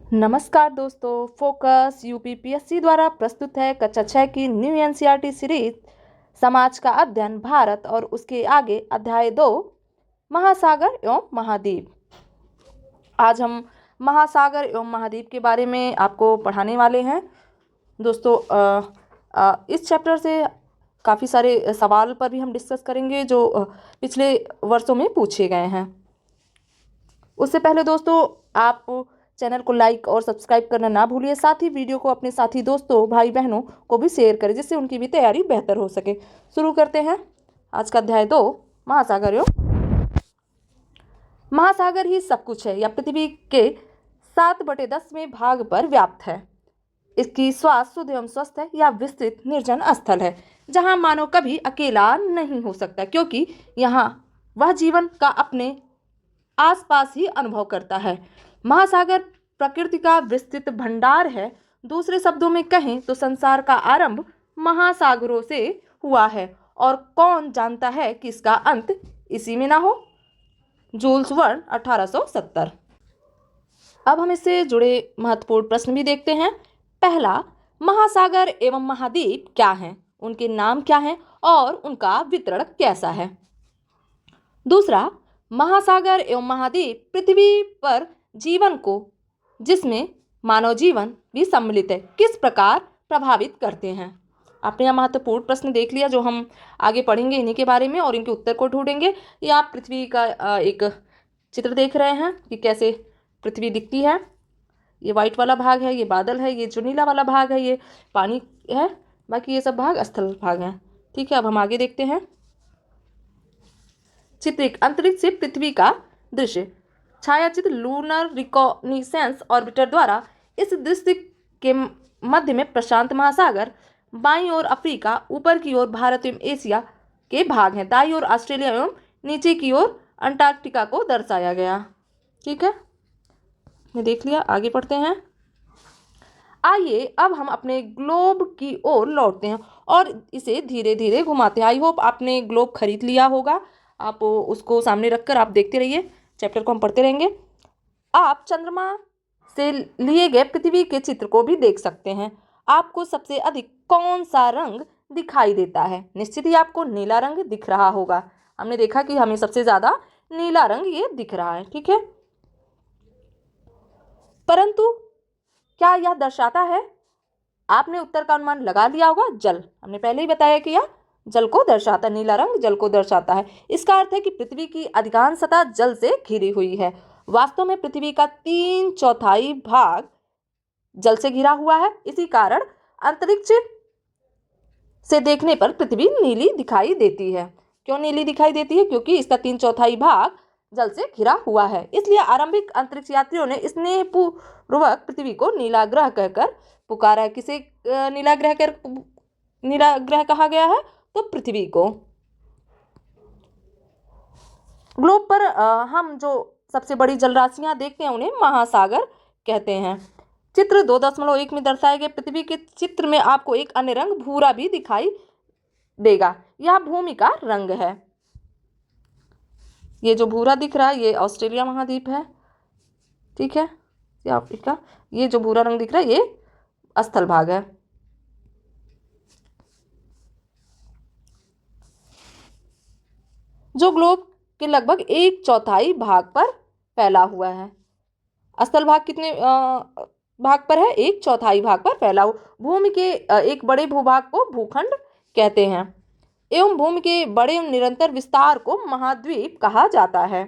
नमस्कार दोस्तों, focus UPPSC द्वारा प्रस्तुत है कक्षा 6 की न्यू एनसीईआरटी सीरीज समाज का अध्ययन भारत और उसके आगे अध्याय 2 महासागर एवं महाद्वीप। आज हम महासागर एवं महाद्वीप के बारे में आपको पढ़ाने वाले हैं। दोस्तों इस चैप्टर से काफ़ी सारे सवाल पर भी हम डिस्कस करेंगे जो पिछले वर्षों में पूछे गए हैं। उससे पहले दोस्तों आप चैनल को लाइक और सब्सक्राइब करना ना भूलिए। साथ ही वीडियो को अपने साथी दोस्तों भाई बहनों को भी शेयर करें जिससे उनकी भी तैयारी बेहतर हो सके। शुरू करते हैं आज का अध्याय 2 महासागर एवं महासागर ही सब कुछ है। यह पृथ्वी के 7/10वें भाग पर व्याप्त है। इसकी श्वास शुद्ध एवं स्वस्थ है। यह विस्तृत निर्जन स्थल है जहाँ मानव कभी अकेला नहीं हो सकता, क्योंकि यहाँ वह जीवन का अपने आसपास ही अनुभव करता है। महासागर प्रकृति का विस्तृत भंडार है। दूसरे शब्दों में कहें तो संसार का आरंभ महासागरों से हुआ है और कौन जानता है कि इसका अंत इसी में ना हो। जूल्स वर्न 1870। अब हम इससे जुड़े महत्वपूर्ण प्रश्न भी देखते हैं। पहला, महासागर एवं महाद्वीप क्या हैं, उनके नाम क्या हैं और उनका वितरण कैसा है। दूसरा, महासागर एवं महाद्वीप पृथ्वी पर जीवन को, जिसमें मानव जीवन भी सम्मिलित है, किस प्रकार प्रभावित करते हैं। आपने यह महत्वपूर्ण प्रश्न देख लिया जो हम आगे पढ़ेंगे इन्हीं के बारे में और इनके उत्तर को ढूंढेंगे। ये आप पृथ्वी का एक चित्र देख रहे हैं कि कैसे पृथ्वी दिखती है। ये व्हाइट वाला भाग है, ये बादल है, ये जो नीला वाला भाग है ये पानी है, बाकी ये सब भाग स्थल भाग हैं। ठीक है, अब हम आगे देखते हैं। चित्र एक, अंतरिक्ष से पृथ्वी का दृश्य। छायाचित्र लूनर रिकॉग्निसेंस ऑर्बिटर द्वारा। इस दृश्य के मध्य में प्रशांत महासागर, बाईं ओर अफ्रीका, ऊपर की ओर भारत एवं एशिया के भाग हैं, दाईं ओर ऑस्ट्रेलिया एवं नीचे की ओर अंटार्कटिका को दर्शाया गया। ठीक है, ये देख लिया। आगे पढ़ते हैं। आइए अब हम अपने ग्लोब की ओर लौटते हैं और इसे धीरे धीरे घुमाते हैं। आई होप आपने ग्लोब खरीद लिया होगा। आप उसको सामने रखकर आप देखते रहिए, चैप्टर को हम पढ़ते रहेंगे। आप चंद्रमा से लिए गए पृथ्वी के चित्र को भी देख सकते हैं। आपको सबसे अधिक कौन सा रंग दिखाई देता है। निश्चित ही आपको नीला रंग दिख रहा होगा। हमने देखा कि हमें सबसे ज्यादा नीला रंग ये दिख रहा है। ठीक है, परंतु क्या यह दर्शाता है, आपने उत्तर का अनुमान लगा लिया होगा, जल। हमने पहले ही बताया कि यह जल को दर्शाता है, नीला रंग जल को दर्शाता है। इसका अर्थ है कि पृथ्वी की अधिकांश सतह जल से घिरी हुई है। वास्तव में पृथ्वी का 3/4 भाग जल से घिरा हुआ है। इसी कारण अंतरिक्ष से देखने पर पृथ्वी नीली दिखाई देती है। क्यों नीली दिखाई देती है? क्योंकि इसका 3/4 भाग जल से घिरा हुआ है। इसलिए आरंभिक अंतरिक्ष यात्रियों ने स्नेहपूर्वक पृथ्वी को नीला ग्रह कहकर पुकारा है। किसे नीला ग्रह कहा गया है? तो पृथ्वी को। ग्लोब पर हम जो सबसे बड़ी जलराशियां देखते हैं उन्हें महासागर कहते हैं। चित्र 2.1 में दर्शाए गए पृथ्वी के चित्र में आपको एक अन्य रंग भूरा भी दिखाई देगा। यह भूमि का रंग है। ये जो भूरा दिख रहा है ये ऑस्ट्रेलिया महाद्वीप है। ठीक है, ये अफ्रीका। ये जो भूरा रंग दिख रहा है ये स्थल भाग है। जो ग्लोब के लगभग 1/4 भाग पर फैला हुआ है। स्थल भाग कितने भाग पर है? 1/4 भाग पर फैला हुआ। भूमि के एक बड़े भूभाग को भूखंड कहते हैं एवं भूमि के बड़े निरंतर विस्तार को महाद्वीप कहा जाता है।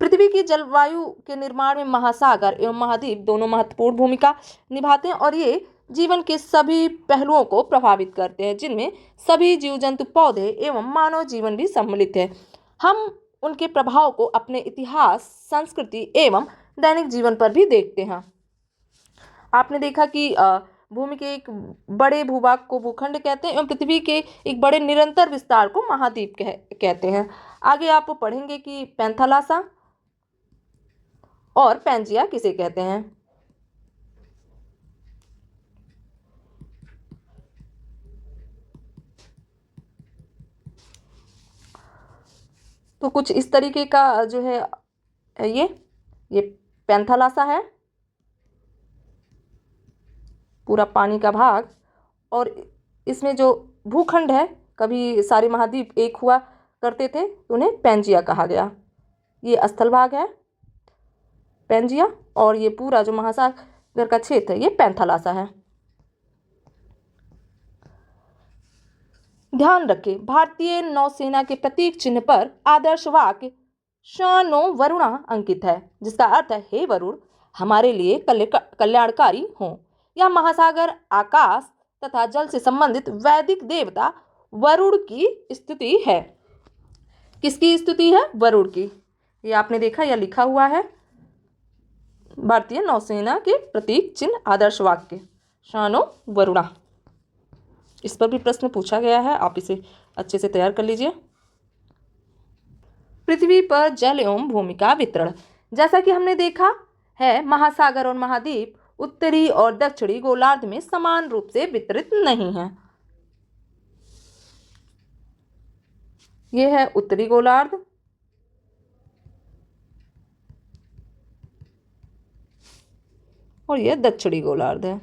पृथ्वी की जलवायु के निर्माण में महासागर एवं महाद्वीप दोनों महत्वपूर्ण भूमिका निभाते हैं और ये जीवन के सभी पहलुओं को प्रभावित करते हैं, जिनमें सभी जीव जंतु, पौधे एवं मानव जीवन भी सम्मिलित है। हम उनके प्रभाव को अपने इतिहास, संस्कृति एवं दैनिक जीवन पर भी देखते हैं। आपने देखा कि भूमि के एक बड़े भूभाग को भूखंड कहते हैं एवं पृथ्वी के एक बड़े निरंतर विस्तार को महाद्वीप कहते हैं। आगे आप पढ़ेंगे कि पैंथालासा और पैंजिया किसे कहते हैं। तो कुछ इस तरीके का जो है ये पैंथालासा है, पूरा पानी का भाग, और इसमें जो भूखंड है, कभी सारे महाद्वीप एक हुआ करते थे तो उन्हें पैंजिया कहा गया। ये स्थल भाग है पैंजिया, और ये पूरा जो महासागर का क्षेत्र है ये पैंथालासा है। ध्यान रखें, भारतीय नौसेना के प्रतीक चिन्ह पर आदर्श वाक्य शानो वरुणा अंकित है, जिसका अर्थ है हे वरुण हमारे लिए कल्याणकारी हो। यह महासागर, आकाश तथा जल से संबंधित वैदिक देवता वरुण की स्तुति है। किसकी स्तुति है? वरुण की। ये आपने देखा, यह लिखा हुआ है भारतीय नौसेना के प्रतीक चिन्ह आदर्श वाक्य शानो वरुणा। इस पर भी प्रश्न पूछा गया है, आप इसे अच्छे से तैयार कर लीजिए। पृथ्वी पर जल एवं भूमि का वितरण। जैसा कि हमने देखा है, महासागर और महाद्वीप उत्तरी और दक्षिणी गोलार्ध में समान रूप से वितरित नहीं हैं। यह है उत्तरी गोलार्ध और यह दक्षिणी गोलार्ध है।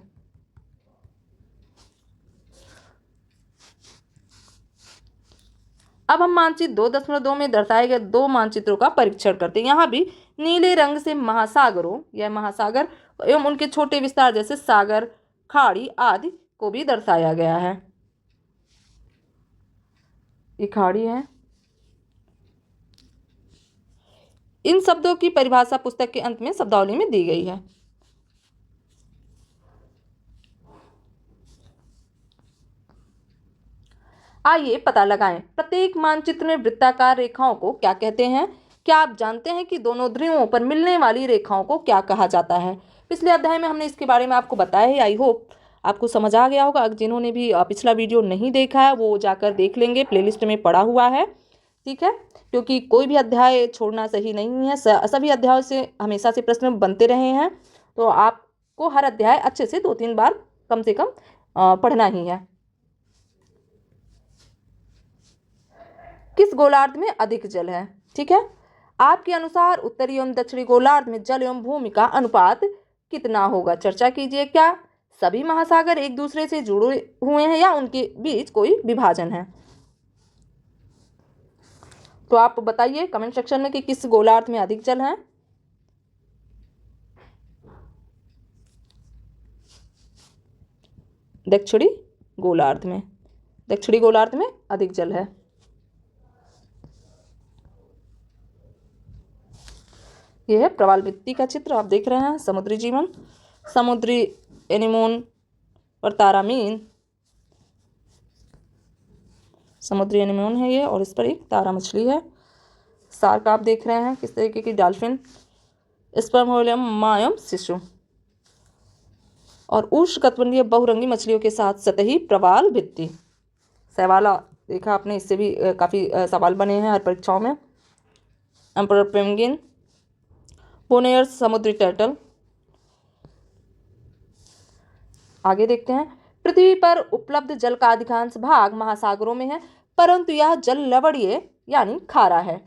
अब हम मानचित्र 2.2 में दर्शाए गए दो मानचित्रों का परीक्षण करते हैं। यहाँ भी नीले रंग से महासागरों या महासागर एवं उनके छोटे विस्तार जैसे सागर, खाड़ी आदि को भी दर्शाया गया है। ये खाड़ी है। इन शब्दों की परिभाषा पुस्तक के अंत में शब्दावली में दी गई है। आइए पता लगाएं, प्रत्येक मानचित्र में वृत्ताकार रेखाओं को क्या कहते हैं। क्या आप जानते हैं कि दोनों ध्रुवों पर मिलने वाली रेखाओं को क्या कहा जाता है? पिछले अध्याय में हमने इसके बारे में आपको बताया है। आई होप आपको समझ आ गया होगा। जिन्होंने भी पिछला वीडियो नहीं देखा है वो जाकर देख लेंगे, प्लेलिस्ट में पड़ा हुआ है, ठीक है। क्योंकि कोई भी अध्याय छोड़ना सही नहीं है। सभी अध्यायों से हमेशा से प्रश्न बनते रहे हैं, तो आपको हर अध्याय अच्छे से 2-3 बार कम से कम पढ़ना ही है। किस गोलार्ध में अधिक जल है? ठीक है, आपके अनुसार उत्तरी एवं दक्षिणी गोलार्ध में जल एवं भूमि का अनुपात कितना होगा? चर्चा कीजिए। क्या सभी महासागर एक दूसरे से जुड़े हुए हैं या उनके बीच कोई विभाजन है? तो आप बताइए कमेंट सेक्शन में कि किस गोलार्ध में अधिक जल है। दक्षिणी गोलार्ध में। दक्षिणी गोलार्ध में अधिक जल है। यह है प्रवाल भित्ति का चित्र, आप देख रहे हैं। समुद्री जीवन, समुद्री एनीमोन और तारामीन, समुद्री एनीमोन है ये, और इस पर एक तारा मछली है। शार्क आप देख रहे हैं, किस तरीके की डॉल्फिन, स्पर्म मायम शिशु, और उष्णकटिबंधीय बहुरंगी मछलियों के साथ सतही प्रवाल भित्ति। सवाल देखा आपने, इससे भी काफ़ी सवाल बने हैं हर परीक्षाओं में। एम्परर पेंगुइन, बोनेयर्स समुद्री टर्टल। आगे देखते हैं, पृथ्वी पर उपलब्ध जल का अधिकांश भाग महासागरों में है, परंतु यह जल लवणीय यानी खारा है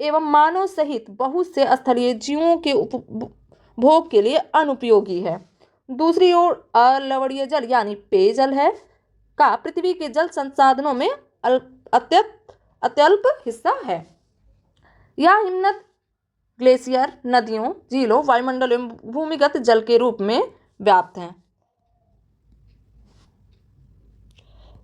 एवं मानव सहित बहुत से स्थलीय जीवों के उपभोग के लिए अनुपयोगी है। दूसरी ओर अलवणीय जल यानी पेयजल है का पृथ्वी के जल संसाधनों में अत्यल्प हिस्सा है। यह हिमनद, ग्लेशियर, नदियों, झीलों, वायुमंडल एवं भूमिगत जल के रूप में व्याप्त हैं।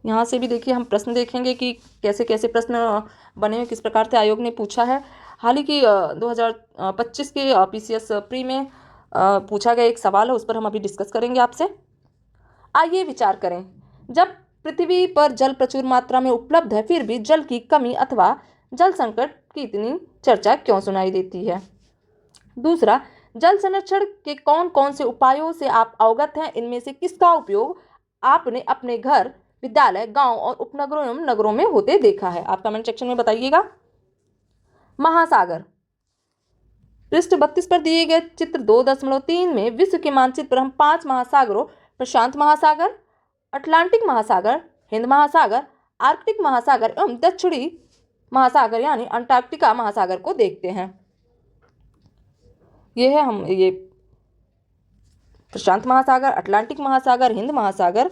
यहाँ से भी देखिए हम प्रश्न देखेंगे कि कैसे कैसे प्रश्न बने हैं, किस प्रकार से आयोग ने पूछा है। हाल ही की 2025 के PCS प्री में पूछा गया एक सवाल है, उस पर हम अभी डिस्कस करेंगे आपसे। आइए विचार करें, जब पृथ्वी पर जल प्रचुर मात्रा में उपलब्ध है फिर भी जल की कमी अथवा जल संकट की इतनी चर्चा क्यों सुनाई देती है? दूसरा, जल संरक्षण के कौन कौन से उपायों से आप अवगत हैं? इनमें से किसका उपयोग आपने अपने घर, विद्यालय, गांव और उपनगरों एवं नगरों में होते देखा है? आप कमेंट सेक्शन में बताइएगा। महासागर, पृष्ठ 32 पर दिए गए चित्र 2.3 में विश्व के मानचित्र पर हम 5 महासागरों, प्रशांत महासागर, अटलांटिक महासागर, हिंद महासागर, आर्कटिक महासागर एवं दक्षिणी महासागर यानी अंटार्कटिका महासागर को देखते हैं। ये है हम ये प्रशांत महासागर, अटलांटिक महासागर, हिंद महासागर,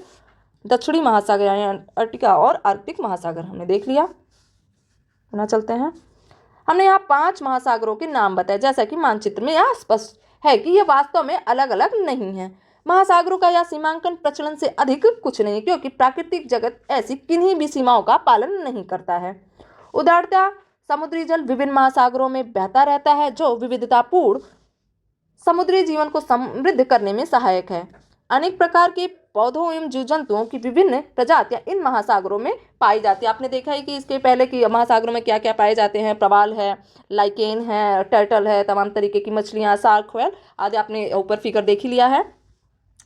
दक्षिणी महासागर यानी अंटार्कटिका और आर्कटिक महासागर हमने देख लिया। ना चलते हैं, हमने यहाँ 5 महासागरों के नाम बताए। जैसा कि मानचित्र में यह स्पष्ट है कि ये वास्तव में अलग अलग नहीं है। महासागरों का यह सीमांकन प्रचलन से अधिक कुछ नहीं, क्योंकि प्राकृतिक जगत ऐसी किन्हीं भी सीमाओं का पालन नहीं करता है। उदाहरणतः समुद्री जल विभिन्न महासागरों में बहता रहता है, जो विविधतापूर्ण समुद्री जीवन को समृद्ध करने में सहायक है। अनेक प्रकार के पौधों एवं जीव जंतुओं की विभिन्न प्रजातियां इन महासागरों में पाई जाती है। आपने देखा है कि इसके पहले की महासागरों में क्या क्या पाए जाते हैं, प्रवाल है, लाइकेन है, टर्टल है, तमाम तरीके की मछलियां, शार्क, व्हेल आदि आपने ऊपर फिगर देख ही लिया है।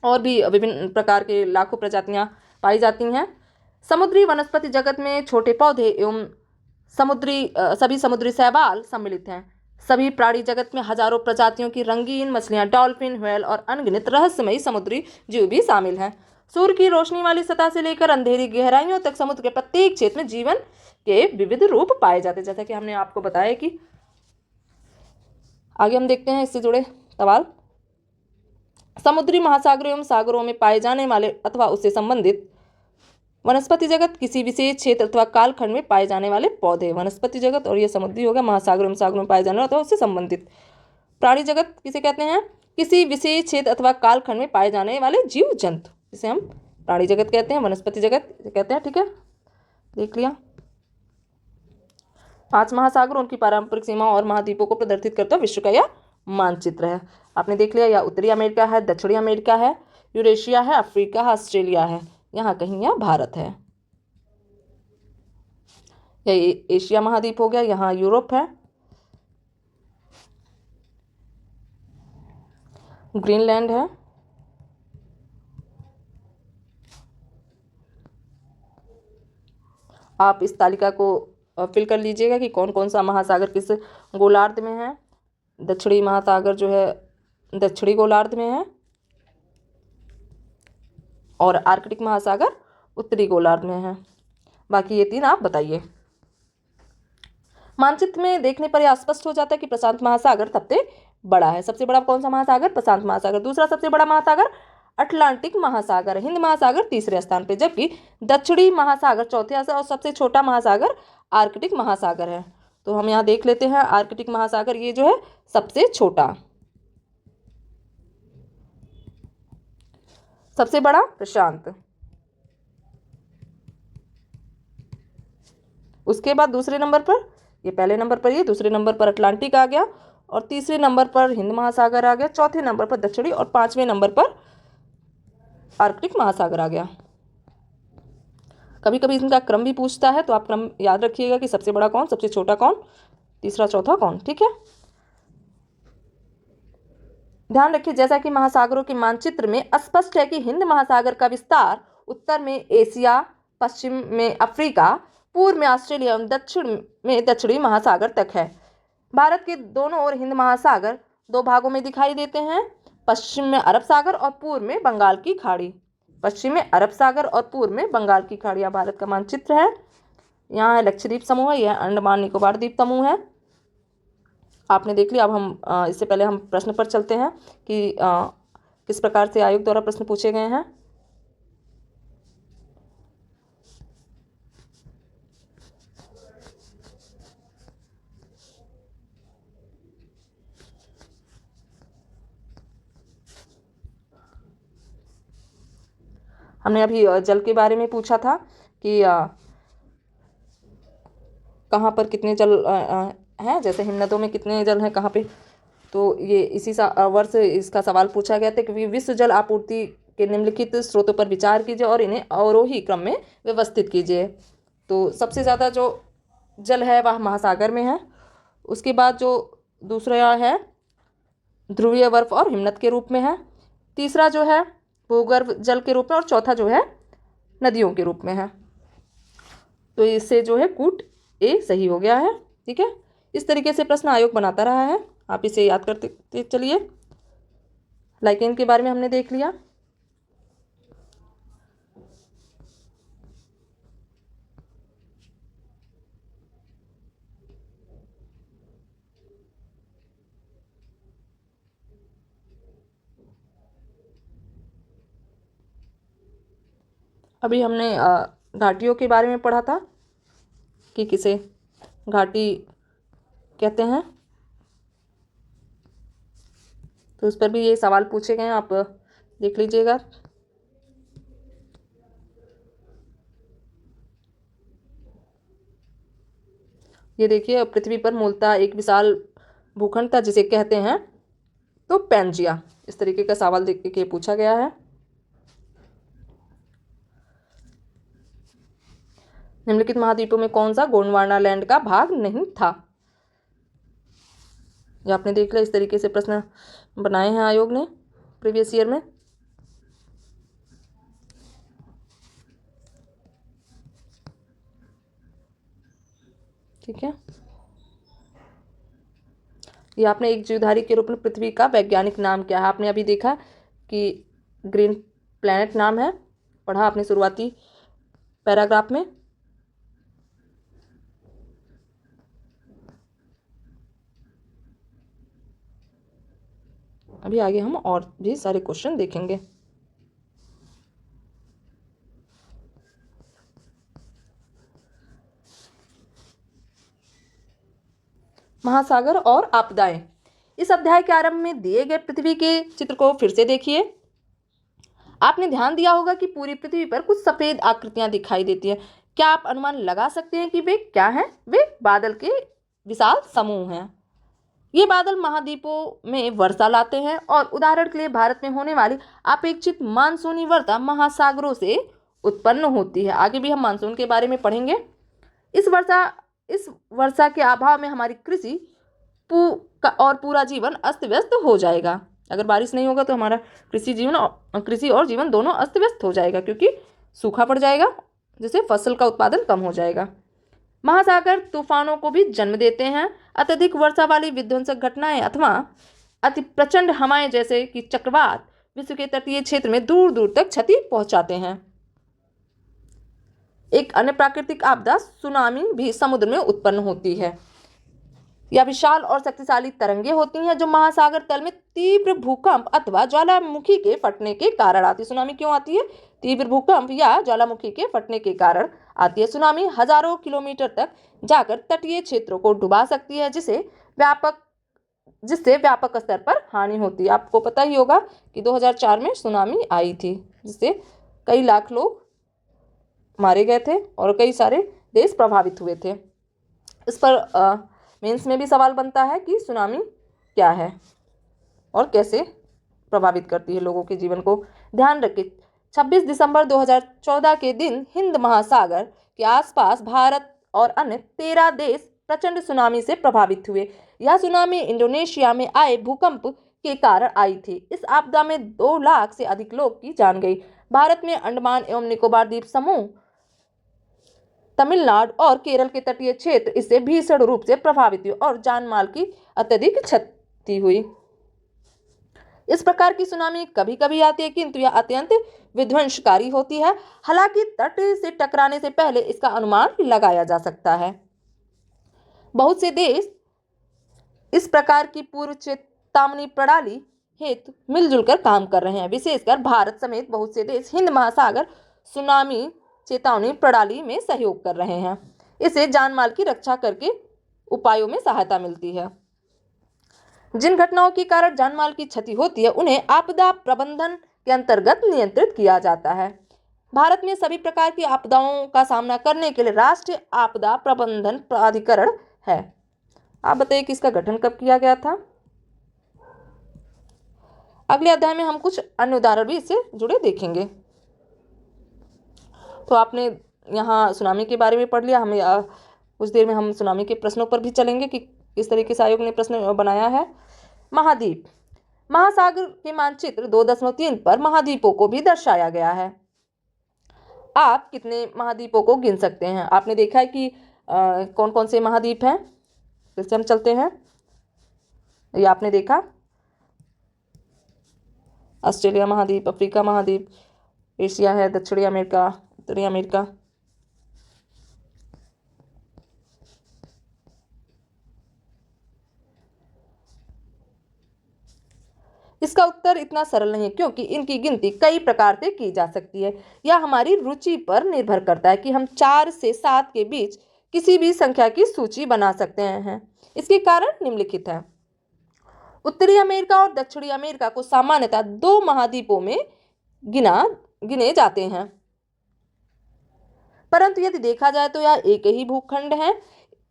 और भी विभिन्न प्रकार के लाखों प्रजातियां पाई जाती हैं। समुद्री वनस्पति जगत में छोटे पौधे एवं सभी समुद्री शैवाल सम्मिलित हैं। सभी प्राणी जगत में हजारों प्रजातियों की रंगीन मछलियां, डॉल्फिन, व्हेल और अनगिनत रहस्यमयी समुद्री जीव भी शामिल हैं। सूर्य की रोशनी वाली सतह से लेकर अंधेरी गहराइयों तक समुद्र के प्रत्येक क्षेत्र में जीवन के विविध रूप पाए जाते हैं। जैसा कि हमने आपको बताया कि आगे हम देखते हैं इससे जुड़े सवाल। समुद्री महासागरों एवं सागरों में पाए जाने वाले अथवा उससे संबंधित वनस्पति जगत किसी विशेष क्षेत्र अथवा कालखंड में पाए जाने वाले पौधे। वनस्पति जगत और ये समुद्री हो गया, महासागरों एवं सागरों में पाए जाने वाले अथवा उससे संबंधित। प्राणी जगत किसे कहते हैं? किसी विशेष क्षेत्र अथवा कालखंड में पाए जाने वाले जीव जंतु, जिसे हम प्राणी जगत कहते हैं, वनस्पति जगत कहते हैं। ठीक है, देख लिया। 5 महासागर उनकी पारंपरिक सीमाओं और महाद्वीपों को प्रदर्शित करता विश्व का यह मानचित्र है। आपने देख लिया, यह उत्तरी अमेरिका है, दक्षिणी अमेरिका है, यूरेशिया है, अफ्रीका है, ऑस्ट्रेलिया है, यहाँ कहीं यह भारत है। यह एशिया महाद्वीप हो गया, यहाँ यूरोप है, ग्रीनलैंड है, आप इस तालिका को फिल कर लीजिएगा कि कौन कौन सा महासागर किस गोलार्ध में है। दक्षिणी महासागर जो है दक्षिणी गोलार्ध में है और आर्कटिक महासागर उत्तरी गोलार्ध में है। बाकी ये 3 आप बताइए। मानचित्र में देखने पर यह स्पष्ट हो जाता है कि प्रशांत महासागर सबसे बड़ा है। सबसे बड़ा कौन सा महासागर? प्रशांत महासागर। दूसरा सबसे बड़ा महासागर अटलांटिक महासागर। हिंद महासागर तीसरे स्थान पे, जबकि दक्षिणी महासागर चौथे स्थान और सबसे छोटा महासागर आर्कटिक महासागर है। तो हम यहाँ देख लेते हैं, आर्कटिक महासागर ये जो है सबसे छोटा, सबसे बड़ा प्रशांत। उसके बाद दूसरे नंबर पर, ये पहले नंबर पर, ये दूसरे नंबर पर अटलांटिक आ गया और तीसरे नंबर पर हिंद महासागर आ गया, चौथे नंबर पर दक्षिणी और 5वें नंबर पर आर्कटिक महासागर आ गया। कभी कभी इनका क्रम भी पूछता है, तो आप क्रम याद रखिएगा कि सबसे बड़ा कौन, सबसे छोटा कौन, तीसरा चौथा कौन। ठीक है, ध्यान रखिए जैसा कि महासागरों के मानचित्र में स्पष्ट है कि हिंद महासागर का विस्तार उत्तर में एशिया, पश्चिम में अफ्रीका, पूर्व में ऑस्ट्रेलिया एवं दक्षिण में दक्षिणी महासागर तक है। भारत के दोनों ओर हिंद महासागर 2 भागों में दिखाई देते हैं, पश्चिम में अरब सागर और पूर्व में बंगाल की खाड़ी। पश्चिम में अरब सागर और पूर्व में बंगाल की खाड़ी। यह भारत का मानचित्र है। यहाँ लक्षद्वीप समूह है, यह अंडमान निकोबार द्वीप समूह है। आपने देख लिया। अब हम इससे पहले हम प्रश्न पर चलते हैं कि किस प्रकार से आयोग द्वारा प्रश्न पूछे गए हैं। हमने अभी जल के बारे में पूछा था कि कहाँ पर कितने जल हैं, जैसे हिमनदों में कितने जल हैं कहाँ पे। तो ये इसी वर्ष इसका सवाल पूछा गया था कि विश्व जल आपूर्ति के निम्नलिखित स्रोतों पर विचार कीजिए और इन्हें अवरोही क्रम में व्यवस्थित कीजिए। तो सबसे ज़्यादा जो जल है वह महासागर में है। उसके बाद जो दूसरा है ध्रुवीय बर्फ और हिमनद के रूप में है। तीसरा जो है भूगर्भ जल के रूप में, और चौथा जो है नदियों के रूप में है। तो इससे जो है कूट ए सही हो गया है। ठीक है, इस तरीके से प्रश्न आयोग बनाता रहा है, आप इसे याद करते चलिए। लाइकेन के बारे में हमने देख लिया। अभी हमने घाटियों के बारे में पढ़ा था कि किसे घाटी कहते हैं, तो उस पर भी ये सवाल पूछे गए हैं, आप देख लीजिएगा। ये देखिए, पृथ्वी पर मूलतः एक विशाल भूखंड था जिसे कहते हैं तो पैंजिया। इस तरीके का सवाल देख के पूछा गया है। निम्नलिखित महाद्वीपों में कौन सा गोंडवाना लैंड का भाग नहीं था? ये आपने देख लिया, इस तरीके से प्रश्न बनाए हैं आयोग ने प्रीवियस ईयर में। ठीक है, ये आपने एक जीवधारी के रूप में पृथ्वी का वैज्ञानिक नाम क्या है? आपने अभी देखा कि ग्रीन प्लैनेट नाम है, पढ़ा आपने शुरुआती पैराग्राफ में। अभी आगे हम और भी सारे क्वेश्चन देखेंगे। महासागर और आपदाएं। इस अध्याय के आरंभ में दिए गए पृथ्वी के चित्र को फिर से देखिए। आपने ध्यान दिया होगा कि पूरी पृथ्वी पर कुछ सफेद आकृतियां दिखाई देती हैं। क्या आप अनुमान लगा सकते हैं कि वे क्या हैं? वे बादल के विशाल समूह हैं। ये बादल महाद्वीपों में वर्षा लाते हैं और उदाहरण के लिए भारत में होने वाली अपेक्षित मानसूनी वर्षा महासागरों से उत्पन्न होती है। आगे भी हम मानसून के बारे में पढ़ेंगे। इस वर्षा के अभाव में हमारी कृषि और पूरा जीवन अस्त व्यस्त हो जाएगा। अगर बारिश नहीं होगा तो हमारा कृषि और जीवन दोनों अस्त व्यस्त हो जाएगा, क्योंकि सूखा पड़ जाएगा, जिससे फसल का उत्पादन कम हो जाएगा। महासागर तूफानों को भी जन्म देते हैं। अत्यधिक वर्षा वाली विध्वंसक घटनाएं अथवा अति प्रचंड हवाएं जैसे कि चक्रवात विश्व के तटीय क्षेत्र में दूर दूर तक क्षति पहुंचाते हैं। एक अन्य प्राकृतिक आपदा सुनामी भी समुद्र में उत्पन्न होती है। यह विशाल और शक्तिशाली तरंगे होती हैं जो महासागर तल में तीव्र भूकंप अथवा ज्वालामुखी के फटने के कारण आती है। सुनामी क्यों आती है? तीव्र भूकंप या ज्वालामुखी के फटने के कारण आती है। सुनामी हजारों किलोमीटर तक जाकर तटीय क्षेत्रों को डुबा सकती है, जिससे व्यापक स्तर पर हानि होती है। आपको पता ही होगा कि 2004 में सुनामी आई थी, जिससे कई लाख लोग मारे गए थे और कई सारे देश प्रभावित हुए थे। इस पर मेंस में भी सवाल बनता है कि सुनामी क्या है और कैसे प्रभावित करती है लोगों के जीवन को। ध्यान रखें, 26 दिसंबर 2014 के दिन हिंद महासागर के आसपास भारत और अन्य 13 देश प्रचंड सुनामी से प्रभावित हुए। यह सुनामी इंडोनेशिया में आए भूकंप के कारण आई थी। इस आपदा में 2 लाख से अधिक लोग की जान गई। भारत में अंडमान एवं निकोबार द्वीप समूह, तमिलनाडु और केरल के तटीय क्षेत्र इससे भीषण रूप से प्रभावित हुए और जान माल की अत्यधिक क्षति हुई। इस प्रकार की सुनामी कभी कभी आती है, किंतु यह अत्यंत विध्वंसकारी होती है। हालांकि तट से टकराने से पहले इसका अनुमान लगाया जा सकता है। बहुत से देश इस प्रकार की पूर्व चेतावनी प्रणाली हेतु मिलजुल कर काम कर रहे हैं। विशेषकर भारत समेत बहुत से देश हिंद महासागर सुनामी चेतावनी प्रणाली में सहयोग कर रहे हैं। इससे जान माल की रक्षा करके उपायों में सहायता मिलती है। जिन घटनाओं के कारण जान माल की क्षति होती है उन्हें आपदा प्रबंधन के अंतर्गत नियंत्रित किया जाता है। भारत में सभी प्रकार की आपदाओं का सामना करने के लिए राष्ट्रीय आपदा प्रबंधन प्राधिकरण है। आप बताइए कि इसका गठन कब किया गया था? अगले अध्याय में हम कुछ अन्य उदाहरण भी इससे जुड़े देखेंगे। तो आपने यहाँ सुनामी के बारे में पढ़ लिया। हम कुछ देर में हम सुनामी के प्रश्नों पर भी चलेंगे कि किस तरीके से आयोग ने प्रश्न बनाया है। महाद्वीप। महासागर के मानचित्र 2.3 पर महाद्वीपों को भी दर्शाया गया है। आप कितने महाद्वीपों को गिन सकते हैं? आपने देखा है कि कौन कौन से महाद्वीप हैं। फिर से हम चलते हैं। ये आपने देखा, ऑस्ट्रेलिया महाद्वीप, अफ्रीका महाद्वीप, एशिया है, दक्षिणी अमेरिका, उत्तरी अमेरिका। इसका उत्तर इतना सरल नहीं है, क्योंकि इनकी गिनती कई प्रकार से की जा सकती है। यह हमारी रुचि पर निर्भर करता है कि हम 4 से 7 के बीच किसी भी संख्या की सूची बना सकते हैं। इसके कारण निम्नलिखित है। उत्तरी अमेरिका और दक्षिणी अमेरिका को सामान्यतः 2 महाद्वीपों में गिने जाते हैं, परंतु यदि देखा जाए तो यह एक ही भूखंड है।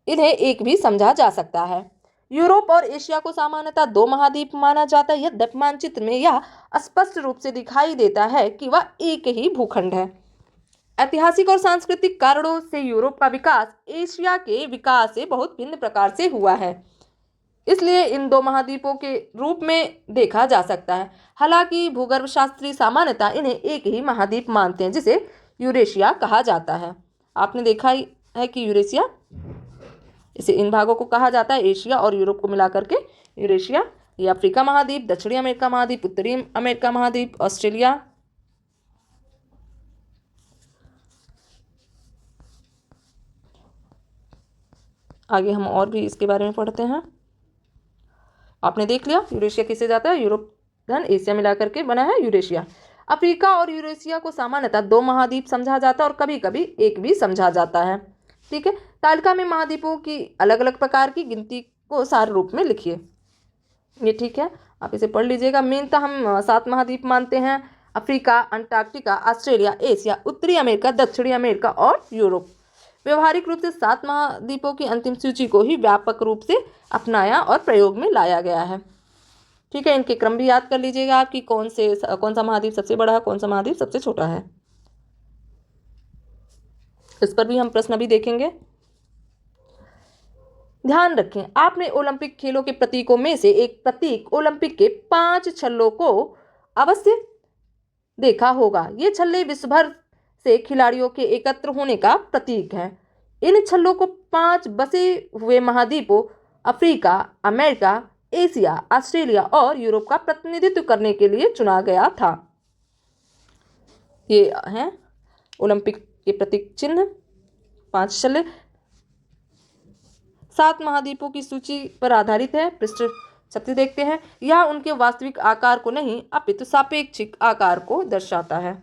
इन्हें एक भी समझा जा सकता है। यूरोप और एशिया को सामान्यतः 2 महाद्वीप माना जाता है। यद्यपि मानचित्र में यह स्पष्ट रूप से दिखाई देता है कि वह एक ही भूखंड है। ऐतिहासिक और सांस्कृतिक कारणों से यूरोप का विकास एशिया के विकास से बहुत भिन्न प्रकार से हुआ है, इसलिए इन 2 महाद्वीपों के रूप में देखा जा सकता है। हालांकि भूगर्भशास्त्री सामान्यतः इन्हें एक ही महाद्वीप मानते हैं, जिसे यूरेशिया कहा जाता है। आपने देखा ही है कि यूरेशिया, इसे इन भागों को कहा जाता है, एशिया और यूरोप को मिलाकर के यूरेशिया। ये अफ्रीका महाद्वीप, दक्षिणी अमेरिका महाद्वीप, उत्तरी अमेरिका महाद्वीप, ऑस्ट्रेलिया। आगे हम और भी इसके बारे में पढ़ते हैं। आपने देख लिया यूरेशिया किसे जाता है, यूरोप धन एशिया मिलाकर के बना है यूरेशिया। अफ्रीका और यूरेशिया को सामान्यतः 2 महाद्वीप समझा जाता है और कभी कभी एक भी समझा जाता है। ठीक है, तालिका में महाद्वीपों की अलग अलग प्रकार की गिनती को सार रूप में लिखिए। ये ठीक है, आप इसे पढ़ लीजिएगा। मेनतः हम 7 महाद्वीप मानते हैं: अफ्रीका, अंटार्कटिका, ऑस्ट्रेलिया, एशिया, उत्तरी अमेरिका, दक्षिणी अमेरिका और यूरोप। व्यवहारिक रूप से 7 महाद्वीपों की अंतिम सूची को ही व्यापक रूप से अपनाया और प्रयोग में लाया गया है। ठीक है, इनके क्रम भी याद कर लीजिएगा आप कि कौन सा महाद्वीप सबसे बड़ा है, कौन सा महाद्वीप सबसे छोटा है। इस पर भी हम प्रश्न भी देखेंगे। ध्यान रखें, आपने ओलंपिक खेलों के प्रतीकों में से एक प्रतीक ओलंपिक के 5 छल्लों को अवश्य देखा होगा। ये छल्ले विश्व भर से खिलाड़ियों के एकत्र होने का प्रतीक है। इन छल्लों को 5 बसे हुए महाद्वीपों अफ्रीका, अमेरिका, एशिया, ऑस्ट्रेलिया और यूरोप का प्रतिनिधित्व करने के लिए चुना गया था। ये हैं ओलंपिक के प्रतीक चिन्ह, 5 छल्ले। 7 महाद्वीपों की सूची पर आधारित है। पृष्ठ 36 देखते हैं। यह उनके वास्तविक आकार को नहीं अपितु सापेक्षिक आकार को दर्शाता है।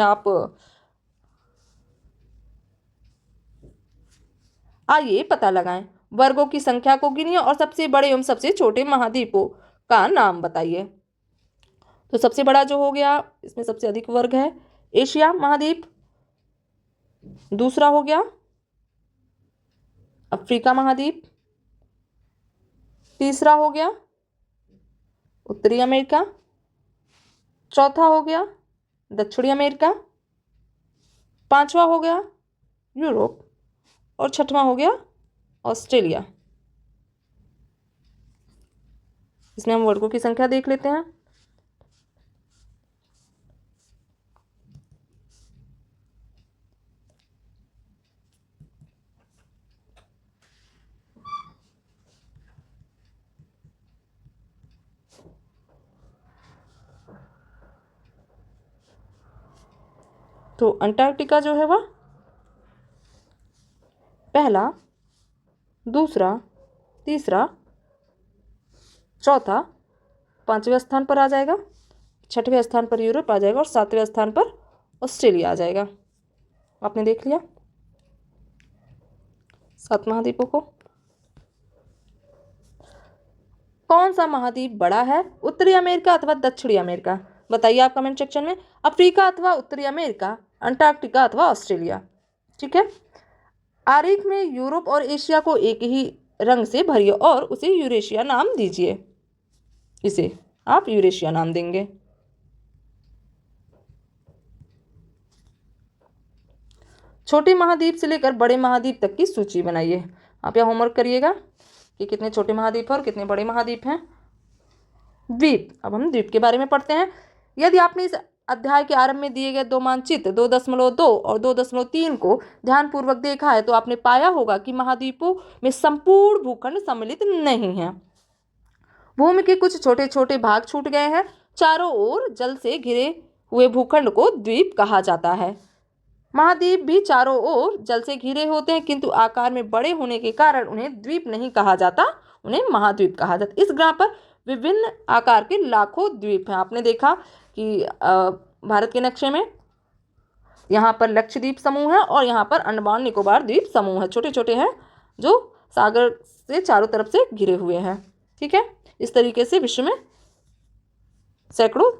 आप आइए पता लगाएं। वर्गों की संख्या को गिनिए और सबसे बड़े एवं सबसे छोटे महाद्वीपों का नाम बताइए। तो सबसे बड़ा जो हो गया, इसमें सबसे अधिक वर्ग है, एशिया महाद्वीप। दूसरा हो गया अफ्रीका महाद्वीप। तीसरा हो गया उत्तरी अमेरिका। चौथा हो गया दक्षिणी अमेरिका। 5वां हो गया यूरोप और 6वां हो गया ऑस्ट्रेलिया। इसमें हम वर्गों की संख्या देख लेते हैं। तो अंटार्कटिका जो है वह पहला, दूसरा, तीसरा, चौथा, 5वें स्थान पर आ जाएगा। 6वें स्थान पर यूरोप आ जाएगा और 7वें स्थान पर ऑस्ट्रेलिया आ जाएगा। आपने देख लिया 7 महाद्वीपों को। कौन सा महाद्वीप बड़ा है, उत्तरी अमेरिका अथवा दक्षिणी अमेरिका? बताइए आप कमेंट सेक्शन में। अफ्रीका अथवा उत्तरी अमेरिका, अंटार्कटिका अथवा ऑस्ट्रेलिया। ठीक है, आरेख में यूरोप और एशिया को एक ही रंग से भरिए और उसे यूरेशिया नाम दीजिए। इसे आप यूरेशिया नाम देंगे। छोटे महाद्वीप से लेकर बड़े महाद्वीप तक की सूची बनाइए। आप यह होमवर्क करिएगा कि कितने छोटे महाद्वीप हैं और कितने बड़े महाद्वीप हैं। द्वीप, अब हम द्वीप के बारे में पढ़ते हैं। यदि आपने इस अध्याय के आरंभ में दिए गए 2 मानचित्र 2.2 और 2.3 को ध्यानपूर्वक देखा है तो आपने पाया होगा कि महाद्वीपों में संपूर्ण भूखंड सम्मिलित नहीं है। भूमि के कुछ छोटे छोटे भाग छूट गए हैं। चारों ओर जल से घिरे हुए भूखंड को द्वीप कहा जाता है। महाद्वीप भी चारों ओर जल से घिरे होते हैं, किंतु आकार में बड़े होने के कारण उन्हें द्वीप नहीं कहा जाता, उन्हें महाद्वीप कहा जाता। इस ग्रह पर विभिन्न आकार के लाखों द्वीप हैं। आपने देखा कि भारत के नक्शे में यहाँ पर लक्षद्वीप समूह है और यहाँ पर अंडमान निकोबार द्वीप समूह है, छोटे छोटे हैं जो सागर से चारों तरफ से घिरे हुए हैं। ठीक है, इस तरीके से विश्व में सैकड़ों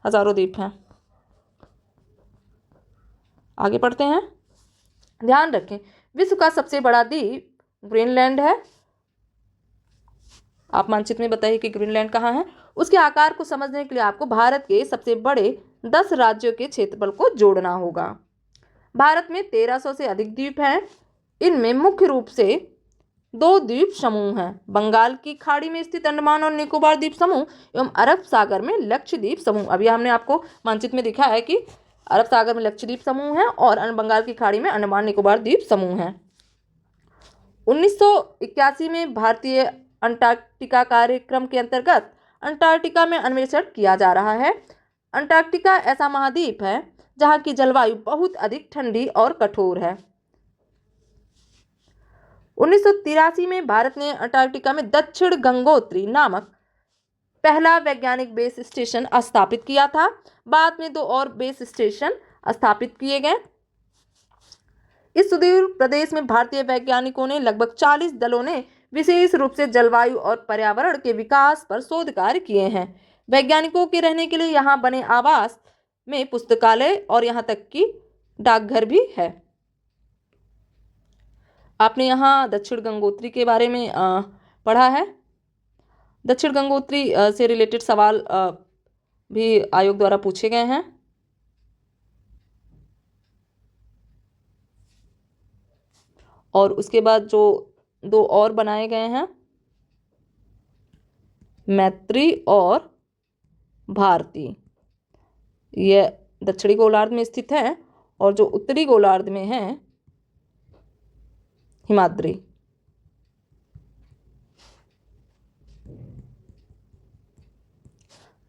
हजारों द्वीप हैं। आगे पढ़ते हैं। ध्यान रखें, विश्व का सबसे बड़ा द्वीप ग्रीनलैंड है। आप मानचित्र में बताइए कि ग्रीनलैंड कहाँ है। उसके आकार को समझने के लिए आपको भारत के सबसे बड़े 10 राज्यों के क्षेत्रफल को जोड़ना होगा। भारत में 1300 से अधिक द्वीप हैं। इनमें मुख्य रूप से 2 द्वीप समूह हैं, बंगाल की खाड़ी में स्थित अंडमान और निकोबार द्वीप समूह एवं अरब सागर में लक्षद्वीप समूह। अभी हमने आपको मानचित्र में दिखा है कि अरब सागर में लक्षद्वीप समूह है और बंगाल की खाड़ी में अंडमान निकोबार द्वीप समूह है। 1981 में भारतीय अंटार्कटिका कार्यक्रम के अंतर्गत अंटार्कटिका में अन्वेषण किया जा रहा है। अंटार्कटिका ऐसा महाद्वीप है जहाँ की जलवायु बहुत अधिक ठंडी और कठोर है। 1983 में भारत ने अंटार्कटिका में दक्षिण गंगोत्री नामक पहला वैज्ञानिक बेस स्टेशन स्थापित किया था। बाद में 2 और बेस स्टेशन स्थापित किए गए। इस सुदूर प्रदेश में भारतीय वैज्ञानिकों ने लगभग 40 दलों ने विशेष रूप से जलवायु और पर्यावरण के विकास पर शोध कार्य किए हैं। वैज्ञानिकों के रहने के लिए यहाँ बने आवास में पुस्तकालय और यहाँ तक कि डाकघर भी है। आपने यहाँ दक्षिण गंगोत्री के बारे में पढ़ा है। दक्षिण गंगोत्री से रिलेटेड सवाल भी आयोग द्वारा पूछे गए हैं। और उसके बाद जो 2 और बनाए गए हैं, मैत्री और भारती, ये दक्षिणी गोलार्ध में स्थित है और जो उत्तरी गोलार्ध में है हिमाद्री।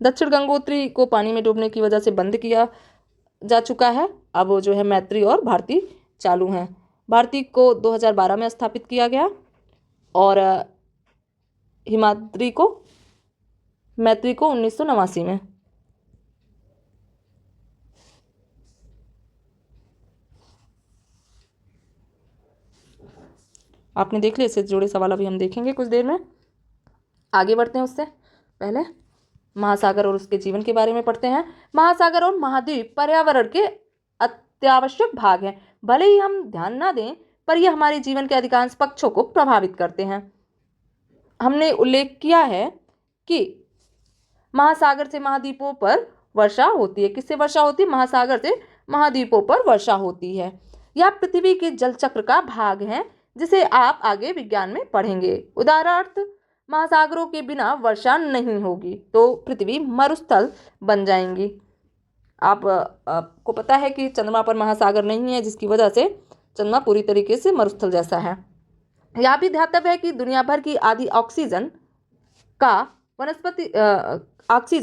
दक्षिण गंगोत्री को पानी में डूबने की वजह से बंद किया जा चुका है। अब वो जो है मैत्री और भारती चालू हैं। भारती को 2012 में स्थापित किया गया और मैत्री को 1989 में। आपने देख लिया, इससे जुड़े सवाल अभी हम देखेंगे कुछ देर में। आगे बढ़ते हैं, उससे पहले महासागर और उसके जीवन के बारे में पढ़ते हैं। महासागर और महाद्वीप पर्यावरण के अत्यावश्यक भाग हैं। भले ही हम ध्यान ना दें, पर यह हमारे जीवन के अधिकांश पक्षों को प्रभावित करते हैं। हमने उल्लेख किया है कि महासागर से महाद्वीपों पर वर्षा होती है। किससे वर्षा होती है? महासागर से महाद्वीपों पर वर्षा होती है। यह पृथ्वी के जल चक्र का भाग है, जिसे आप आगे विज्ञान में पढ़ेंगे। उदाहरणार्थ, महासागरों के बिना वर्षा नहीं होगी तो पृथ्वी मरुस्थल बन जाएंगी। आपको पता है कि चंद्रमा पर महासागर नहीं है, जिसकी वजह से चंद्रमा पूरी तरीके से मरुस्थल जैसा है। यह भी ध्यातव्य है कि दुनिया भर की आधी ऑक्सीजन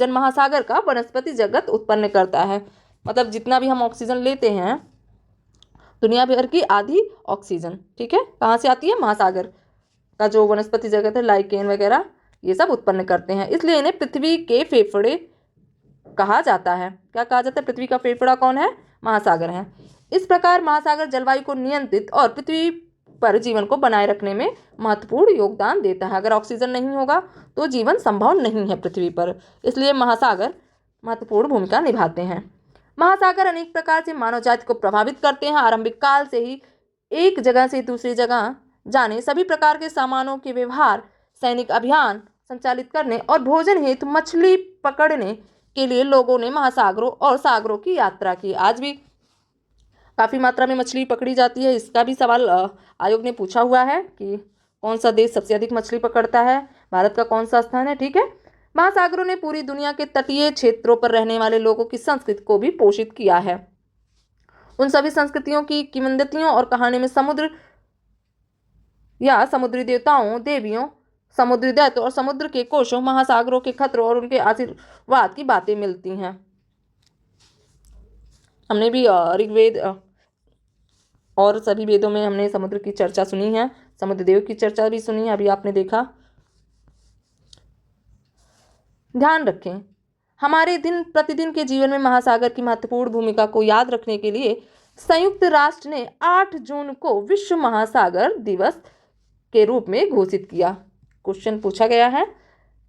महासागर का वनस्पति जगत उत्पन्न करता है। मतलब जितना भी हम ऑक्सीजन लेते हैं, दुनिया भर की आधी ऑक्सीजन, ठीक है, कहाँ से आती है? महासागर का जो वनस्पति जगत है, लाइकेन वगैरह, ये सब उत्पन्न करते हैं। इसलिए इन्हें पृथ्वी के फेफड़े कहा जाता है। क्या कहा जाता है? पृथ्वी का फेफड़ा कौन है? महासागर है। इस प्रकार महासागर जलवायु को नियंत्रित और पृथ्वी पर जीवन को बनाए रखने में महत्वपूर्ण योगदान देता है। अगर ऑक्सीजन नहीं होगा तो जीवन संभव नहीं है पृथ्वी पर, इसलिए महासागर महत्वपूर्ण भूमिका निभाते हैं। महासागर अनेक प्रकार से मानव जाति को प्रभावित करते हैं। आरंभिक काल से ही एक जगह से दूसरी जगह जाने, सभी प्रकार के सामानों के व्यवहार, सैनिक अभियान संचालित करने और भोजन हेतु मछली पकड़ने के लिए लोगों ने महासागरों और सागरों की यात्रा की। आज भी काफ़ी मात्रा में मछली पकड़ी जाती है। इसका भी सवाल आयोग ने पूछा हुआ है कि कौन सा देश सबसे अधिक मछली पकड़ता है, भारत का कौन सा स्थान है। ठीक है, महासागरों ने पूरी दुनिया के तटीय क्षेत्रों पर रहने वाले लोगों की संस्कृति को भी पोषित किया है। उन सभी संस्कृतियों की किंवदंतियों और कहानी में समुद्र या समुद्री देवताओं, देवियों, समुद्री दैत्य और समुद्र के कोशों, महासागरों के खतरों और उनके आशीर्वाद की बातें मिलती हैं। हमने भी ऋग्वेद और सभी वेदों में हमने समुद्र की चर्चा सुनी है, समुद्र देव की चर्चा भी सुनी है, अभी आपने देखा। ध्यान रखें, हमारे दिन प्रतिदिन के जीवन में महासागर की महत्वपूर्ण भूमिका को याद रखने के लिए संयुक्त राष्ट्र ने 8 जून को विश्व महासागर दिवस के रूप में घोषित किया। क्वेश्चन पूछा गया है,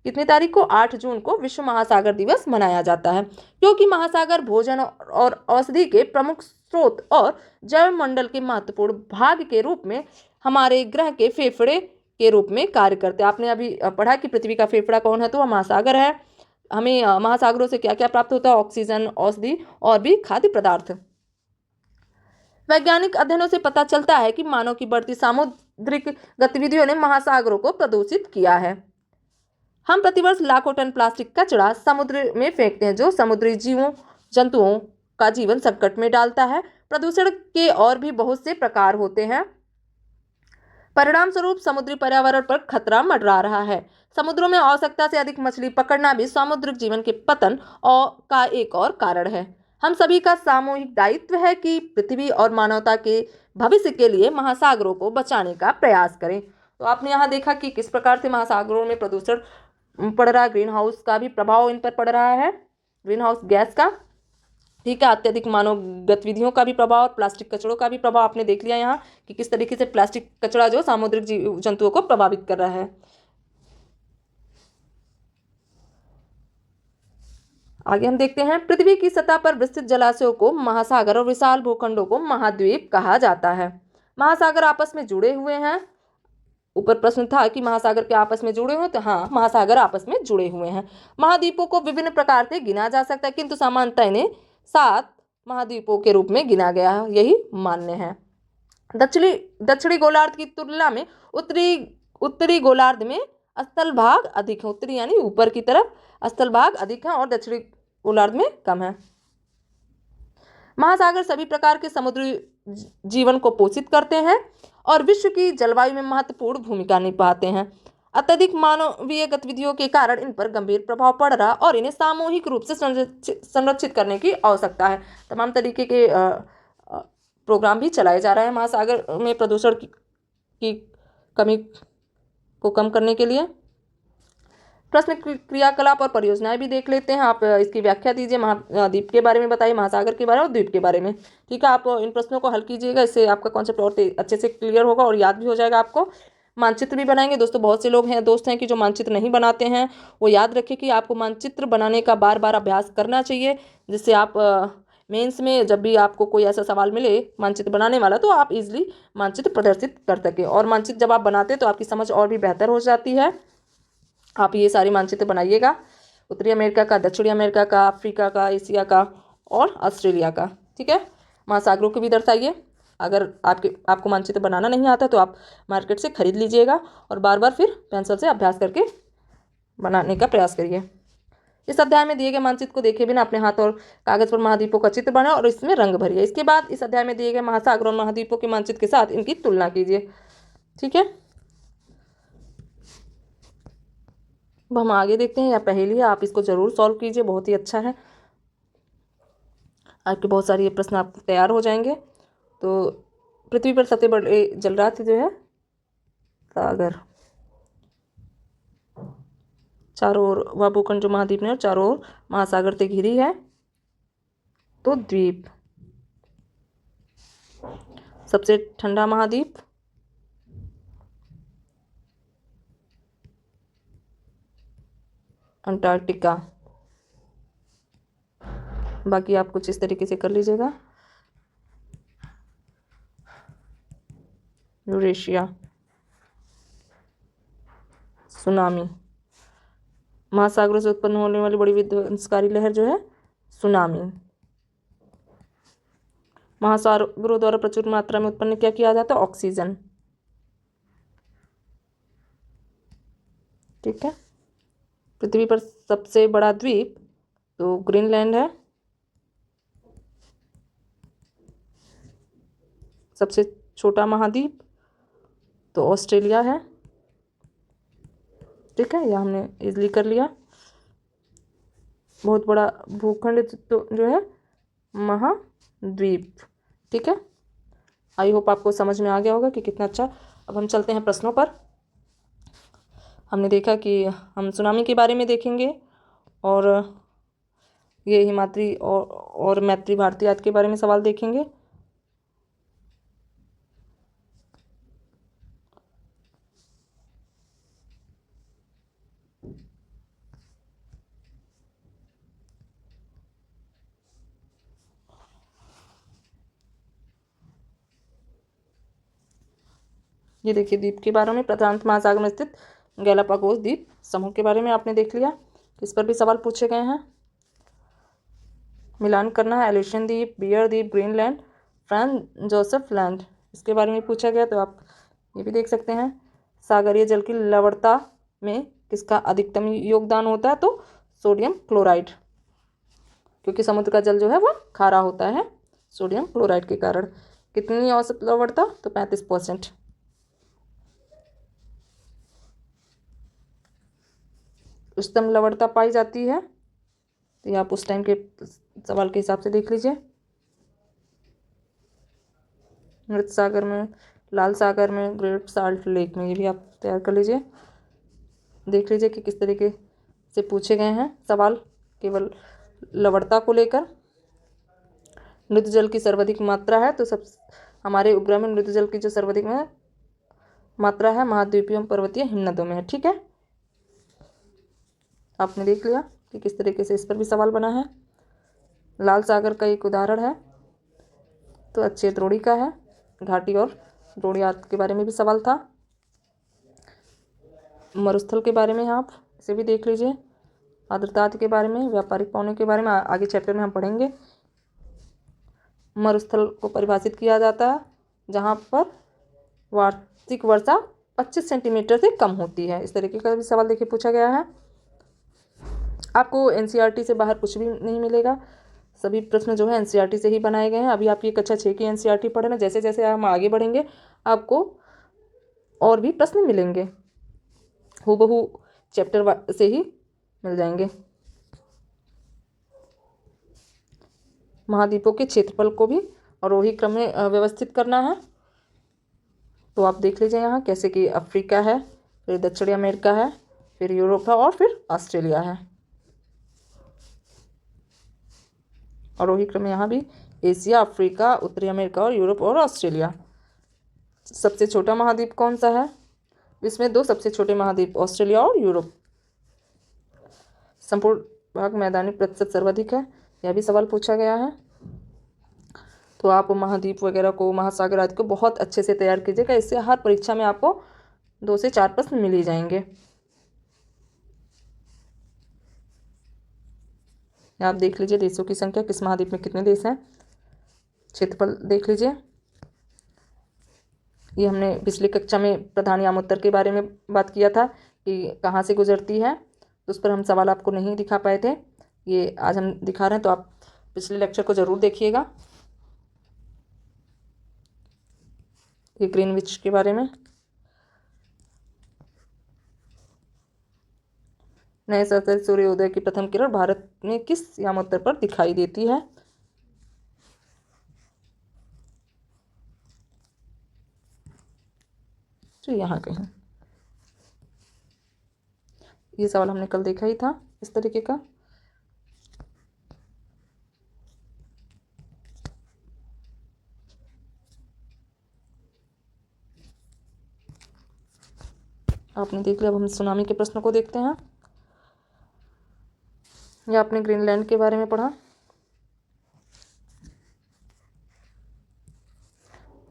कितनी तारीख को? 8 जून को विश्व महासागर दिवस मनाया जाता है, क्योंकि महासागर भोजन और औषधि के प्रमुख स्रोत और जैव मंडल के महत्वपूर्ण भाग के रूप में हमारे ग्रह के फेफड़े के रूप में कार्य करते हैं। आपने अभी पढ़ा कि पृथ्वी का फेफड़ा कौन है, तो वह महासागर है। हमें महासागरों से क्या क्या प्राप्त होता है? ऑक्सीजन, औषधि और भी खाद्य पदार्थ। वैज्ञानिक अध्ययनों से पता चलता है कि मानव की बढ़ती सामुद्रिक गतिविधियों ने महासागरों को प्रदूषित किया है। हम प्रतिवर्ष लाखों टन प्लास्टिक कचरा समुद्र में फेंकते हैं, जो समुद्री जीवों जंतुओं का जीवन संकट में डालता है। प्रदूषण के और भी बहुत से प्रकार होते हैं, परिणाम स्वरूप समुद्री पर्यावरण पर खतरा मंडरा रहा है। समुद्रों में आवश्यकता से अधिक मछली पकड़ना भी सामुद्रिक जीवन के पतन का एक और कारण है। हम सभी का सामूहिक दायित्व है कि पृथ्वी और मानवता के भविष्य के लिए महासागरों को बचाने का प्रयास करें। तो आपने यहाँ देखा कि किस प्रकार से महासागरों में प्रदूषण पड़ रहा है, ग्रीन हाउस का भी प्रभाव इन पर पड़ रहा है, ग्रीन हाउस गैस का, ठीक है, अत्यधिक मानव गतिविधियों का भी प्रभाव, प्लास्टिक कचड़ों का भी प्रभाव आपने देख लिया यहाँ कि किस तरीके से प्लास्टिक कचड़ा जो सामुद्रिक जीव जंतुओं को प्रभावित कर रहा है। आगे हम देखते हैं, पृथ्वी की सतह पर विस्तृत जलाशयों को महासागर और विशाल भूखंडों को महाद्वीप कहा जाता है। महासागर आपस में जुड़े हुए हैं। ऊपर प्रश्न था कि महासागर के आपस में जुड़े हुए, तो हाँ, महासागर आपस में जुड़े हुए हैं। महाद्वीपों को विभिन्न प्रकार से गिना जा सकता है, किंतु सामान्यतः इन्हें 7 महाद्वीपों के रूप में गिना गया है, यही मान्य है। दक्षिणी गोलार्ध की तुलना में उत्तरी गोलार्ध में स्थल भाग अधिक है। उत्तरी यानी ऊपर की तरफ स्थल भाग अधिक है और दक्षिणी गोलार्ध में कम है। महासागर सभी प्रकार के समुद्री जीवन को पोषित करते हैं और विश्व की जलवायु में महत्वपूर्ण भूमिका निभाते हैं। अत्यधिक मानवीय गतिविधियों के कारण इन पर गंभीर प्रभाव पड़ रहा और इन्हें सामूहिक रूप से संरक्षित करने की आवश्यकता है। तमाम तरीके के प्रोग्राम भी चलाए जा रहे हैं महासागर में प्रदूषण की कमी को कम करने के लिए। प्रश्न क्रियाकलाप और परियोजनाएं भी देख लेते हैं। आप इसकी व्याख्या दीजिए, महाद्वीप के बारे में बताइए, महासागर के बारे में और द्वीप के बारे में, ठीक है। आप इन प्रश्नों को हल कीजिएगा, इससे आपका कॉन्सेप्ट और अच्छे से क्लियर होगा और याद भी हो जाएगा आपको। मानचित्र भी बनाएंगे दोस्तों, बहुत से लोग हैं दोस्त हैं कि जो मानचित्र नहीं बनाते हैं, वो याद रखें कि आपको मानचित्र बनाने का बार बार अभ्यास करना चाहिए, जिससे आप मेंस में जब भी आपको कोई ऐसा सवाल मिले मानचित्र बनाने वाला, तो आप इजीली मानचित्र प्रदर्शित कर सकें। और मानचित्र जब आप बनाते हैं तो आपकी समझ और भी बेहतर हो जाती है। आप ये सारी मानचित्र बनाइएगा, उत्तरी अमेरिका का, दक्षिणी अमेरिका का, अफ्रीका का, एशिया का और ऑस्ट्रेलिया का, ठीक है। महासागरों को भी दर्शाइए। अगर आपको मानचित्र बनाना नहीं आता तो आप मार्केट से खरीद लीजिएगा और बार बार फिर पेंसिल से अभ्यास करके बनाने का प्रयास करिए। इस अध्याय में दिए गए मानचित्र को देखे बिना अपने हाथ और कागज पर महाद्वीपों का चित्र बनाएं और इसमें रंग भरिए। इसके बाद इस अध्याय में दिए गए महासागरों और महाद्वीपों के मानचित्र के साथ इनकी तुलना कीजिए, ठीक है। अब हम आगे देखते हैं, या पहेली है, आप इसको जरूर सॉल्व कीजिए, बहुत ही अच्छा है। आपके बहुत सारे ये प्रश्न आप तैयार हो जाएंगे। तो पृथ्वी पर सबसे बड़े जलराशि जो है सागर, चारों ओर वह भूखंड जो महाद्वीप ने और चारों ओर महासागर से घिरी है, तो द्वीप। सबसे ठंडा महाद्वीप अंटार्कटिका। बाकी आप कुछ इस तरीके से कर लीजिएगा। यूरेशिया। सुनामी, महासागरों से उत्पन्न होने वाली बड़ी विध्वंसकारी लहर जो है सुनामी। महासागरों द्वारा प्रचुर मात्रा में उत्पन्न क्या किया जाता है? ऑक्सीजन, ठीक है। पृथ्वी पर सबसे बड़ा द्वीप तो ग्रीनलैंड है। सबसे छोटा महाद्वीप तो ऑस्ट्रेलिया है, ठीक है, यह हमने इजली कर लिया। बहुत बड़ा भूखंड तो जो है द्वीप। ठीक है, आई होप आपको समझ में आ गया होगा कि कितना अच्छा। अब हम चलते हैं प्रश्नों पर। हमने देखा कि हम सुनामी के बारे में देखेंगे और ये हिमाद्री और मैत्री भारती आदि के बारे में सवाल देखेंगे। ये देखिए द्वीप के बारे में, प्रशांत महासागर में स्थित गैलापागोस द्वीप समूह के बारे में आपने देख लिया। इस पर भी सवाल पूछे गए हैं। मिलान करना है एलिशन द्वीप, बियर द्वीप, ग्रीनलैंड, फ्रांस जोसेफ लैंड, इसके बारे में पूछा गया। तो आप ये भी देख सकते हैं। सागरीय जल की लवणता में किसका अधिकतम योगदान होता है? तो सोडियम क्लोराइड, क्योंकि समुद्र का जल जो है वो खारा होता है सोडियम क्लोराइड के कारण। कितनी औसत लवणता? तो 35%। उच्चतम लवणता पाई जाती है, तो ये आप उस टाइम के सवाल के हिसाब से देख लीजिए। मृत सागर में, लाल सागर में, ग्रेट साल्ट लेक में, ये भी आप तैयार कर लीजिए। देख लीजिए कि किस तरीके से पूछे गए हैं सवाल केवल लवणता को लेकर। मृत जल की सर्वाधिक मात्रा है, तो सब हमारे उपग्रह में मृत जल की जो सर्वाधिक में मात्रा है महाद्वीपीय पर्वतीय हिमनदों में है। ठीक है, आपने देख लिया कि किस तरीके से इस पर भी सवाल बना है। लाल सागर का एक उदाहरण है तो अच्छे द्रोणी का है, घाटी और द्रोणी आदि के बारे में भी सवाल था। मरुस्थल के बारे में आप इसे भी देख लीजिए। आर्द्रता आदि के बारे में, व्यापारिक पौनों के बारे में आगे चैप्टर में हम पढ़ेंगे। मरुस्थल को परिभाषित किया जाता है जहाँ पर वार्षिक वर्षा 25 सेंटीमीटर से कम होती है। इस तरीके का भी सवाल देखिए पूछा गया है। आपको एनसीईआरटी से बाहर कुछ भी नहीं मिलेगा, सभी प्रश्न जो है एनसीईआरटी से ही बनाए गए हैं। अभी आप ये कक्षा 6 की एनसीईआरटी पढ़े ना, जैसे जैसे हम आगे बढ़ेंगे आपको और भी प्रश्न मिलेंगे, हूबहू चैप्टर से ही मिल जाएंगे। महाद्वीपों के क्षेत्रफल को भी आरोही क्रम में व्यवस्थित करना है, तो आप देख लीजिए यहाँ कैसे कि अफ्रीका है, फिर दक्षिणी अमेरिका है, फिर यूरोप है और फिर ऑस्ट्रेलिया है। आरोही क्रम में यहाँ भी एशिया, अफ्रीका, उत्तरी अमेरिका और यूरोप और ऑस्ट्रेलिया। सबसे छोटा महाद्वीप कौन सा है? इसमें दो सबसे छोटे महाद्वीप ऑस्ट्रेलिया और यूरोप। संपूर्ण भाग मैदानी प्रतिशत सर्वाधिक है, यह भी सवाल पूछा गया है। तो आप महाद्वीप वगैरह को, महासागर आदि को बहुत अच्छे से तैयार कीजिएगा, इससे हर परीक्षा में आपको 2 से 4 प्रश्न मिल ही जाएंगे। आप देख लीजिए देशों की संख्या, किस महाद्वीप में कितने देश हैं, क्षेत्रफल देख लीजिए। ये हमने पिछली कक्षा में प्रधान यामोत्तर के बारे में बात किया था कि कहाँ से गुजरती है, तो उस पर हम सवाल आपको नहीं दिखा पाए थे, ये आज हम दिखा रहे हैं, तो आप पिछले लेक्चर को ज़रूर देखिएगा। ये ग्रीनविच के बारे में, नए सहस्त्र सूर्योदय की प्रथम किरण भारत में किस यामोत्तर पर दिखाई देती है? तो यहाँ कहीं। ये सवाल हमने कल देखा ही था इस तरीके का। आपने देख लिया। अब हम सुनामी के प्रश्न को देखते हैं। या आपने ग्रीनलैंड के बारे में पढ़ा।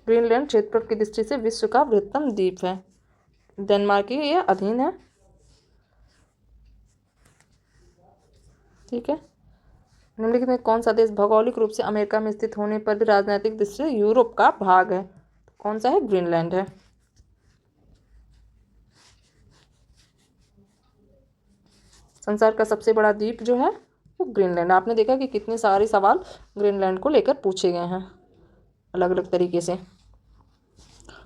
ग्रीनलैंड क्षेत्रफल की दृष्टि से विश्व का बृहत्तम द्वीप है, डेनमार्क के यह अधीन है। ठीक है, निम्नलिखित में कौन सा देश भौगोलिक रूप से अमेरिका में स्थित होने पर भी राजनीतिक दृष्टि से यूरोप का भाग है? कौन सा है? ग्रीनलैंड है। संसार का सबसे बड़ा द्वीप जो है वो ग्रीनलैंड। आपने देखा कि कितने सारे सवाल ग्रीनलैंड को लेकर पूछे गए हैं अलग अलग तरीके से,